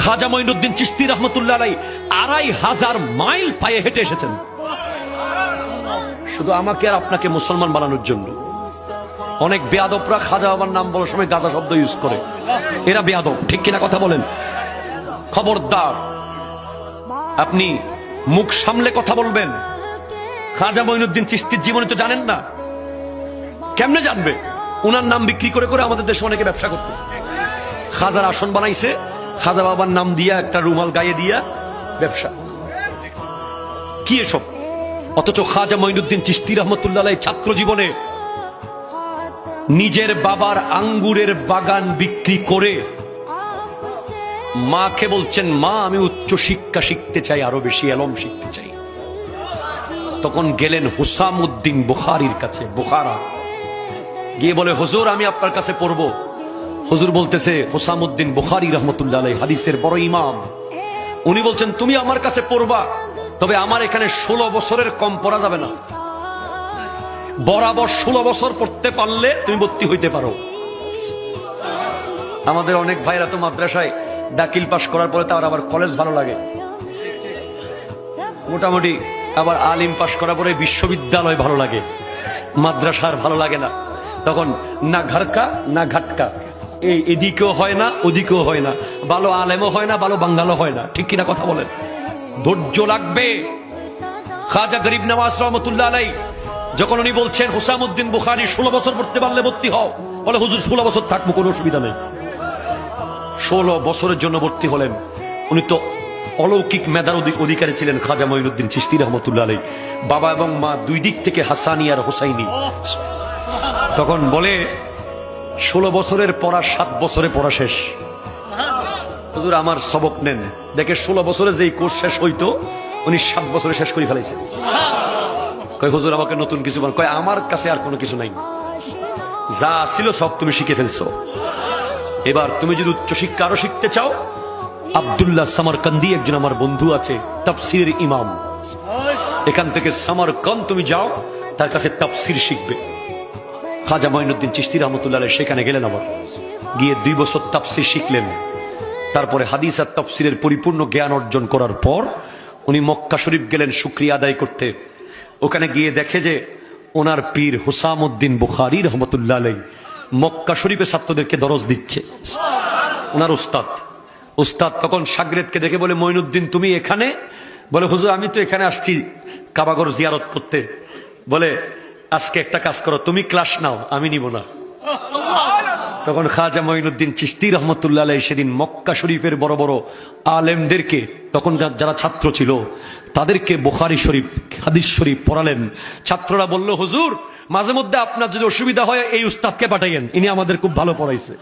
খাজা মঈনুদ্দিন চিশতি রহমতুল্লাহ আলাইহি ২৫০০ মাইল পায়ে হেঁটে এসেছেন শুধু আমাকে আর আপনাকে মুসলমান বানানোর জন্য। অনেক বেয়াদবরা খাজা বাবার নাম বলার সময় গাজা শব্দ ইউজ করে, এরা বেয়াদব, ঠিক কিনা কথা বলেন? খবরদার, আপনি মুখ সামলে কথা বলবেন। খাজা মঈনুদ্দিন চিশতির জীবনী তো জানেন না, কেমনে জানবে? উনার নাম বিক্রি করে করে আমাদের দেশে অনেকে ব্যবসা করতেছে। খাজার আসন বানাইছে, খাজা বাবার নাম দিয়া একটা রুমাল গায়ে দিয়া ব্যবসা, কি এসব? অথচ খাজা মঈনুদ্দিন চিশতি রহমতুল্লাহ আলাইহি ছাত্র জীবনে নিজের বাবার আঙ্গুরের বাগান বিক্রি করে মাকে বলছেন, মা আমি উচ্চ শিক্ষা শিখতে চাই, আরো বেশি এলম শিখতে চাই। তখন গেলেন হুসামউদ্দিন বুখারীর কাছে, বুখারা, গিয়ে বলে, হুজুর আমি আপনার কাছে পড়বো। হুজুর বলতেছে, হুসামউদ্দিন বুখারী রহমতুল্লাহ আলাইহি হাদিসের বড় ইমাম, উনি বলছেন তুমি আমার কাছে পড়বা, তবে আমার এখানে 16 বছরের কম পড়া যাবে না। বরাবর 16 বছর পড়তে পারলে তুমি ভর্তি হইতে পারো। আমাদের অনেক ভাইরা তো মাদ্রাসায় দাখিল পাশ করার পরে তার আবার কলেজ ভালো লাগে, মোটামুটি আবার আলিম পাশ করার পরে বিশ্ববিদ্যালয় ভালো লাগে, মাদ্রাসার ভালো লাগে না। তখন না ঘরকা না ঘাটকা, এদিকেও হয় না ওদিকেও হয় না, ভালো আলেমও হয় না ভালো বাঙ্গালও হয় না, ঠিক কিনা কথা বলেন? ধৈর্য লাগবে। খাজা গরিব নওয়াজ রহমতুল্লাহ আলাইহি যখন উনি বলছেন হুসামউদ্দিন বুখারী 16 বছর পড়তে পারলে ভর্তি হও, বলে হুজুর 16 বছর থাকবো, কোনো অসুবিধা নেই। 16 বছরের জন্য ভর্তি হলেন। উনি তো অলৌকিক মেধার অধিকারী ছিলেন খাজা মঈনুদ্দিন চিশতি রহমতুল্লাহ আলাইহি। বাবা এবং মা দুই দিক থেকে হাসানি আর হোসাইনি। তখন বলে 16 বছরের পড়া 7 বছরে পড়া শেষ। হুজুর আমার সবক নেন। দেখে 16 বছরে যেই কোর্স শেষ হইতো উনি 7 বছরে শেষ করে ফেলাইছে। কয় হুজুর আমাকে নতুন কিছু বল। কয় আমার কাছে আর কোনো কিছু নাই, যা ছিল সব তুমি শিখে ফেলছো। এবার তুমি যদি উচ্চ শিক্ষা আরো শিখতে চাও, আব্দুল্লাহ সামারকান্দি একজন আমার বন্ধু আছে, তাফসীরের ইমাম, এখান থেকে সামারকান্দ তুমি যাও, তার কাছে তাফসীর শিখবে। খাজা মঈনুদ্দিন চিশতি রহমতুল্লাহ আলাইহি সেখানে গেলেন, আবার গিয়ে 2 বছর তাফসীর শিখলেন। তারপরে হাদিস আর তাফসীরের পরিপূর্ণ জ্ঞান অর্জন করার পর উনি মক্কা শরীফ গেলেন শুকরিয়া আদায় করতে। ওখানে গিয়ে দেখে যে ওনার পীর হুসামউদ্দিন বুখারী রহমতুল্লাহ আলাইহি মক্কা শরীফে ছাত্রদেরকে দরজ দিচ্ছে, ওনার উস্তাদ তখন শাগরেদকে দেখে বলে, মঈনুদ্দিন তুমি এখানে? বলে হুজুর আমি তো এখানে আসছি কাবাগর জিয়ারত করতে। বলে আজকে একটা কাজ করো, তুমি ক্লাস নাও, আমি নিব না। তখন খাজা মঈনুদ্দিন চিশতি রহমতুল্লাহ আলাইহি সেদিন মক্কা শরীফের বড় বড় আলেমদেরকে, তখন যারা ছাত্র ছিল তাদেরকে বুখারী শরীফ হাদিস শরীফ পড়ালেন। ছাত্ররা বলল, হুজুর মাঝে মধ্যে আপনার যদি অসুবিধা হয় এই উস্তাদকে পাঠাইয়েন, ইনি আমাদের খুব ভালো পড়াইছে।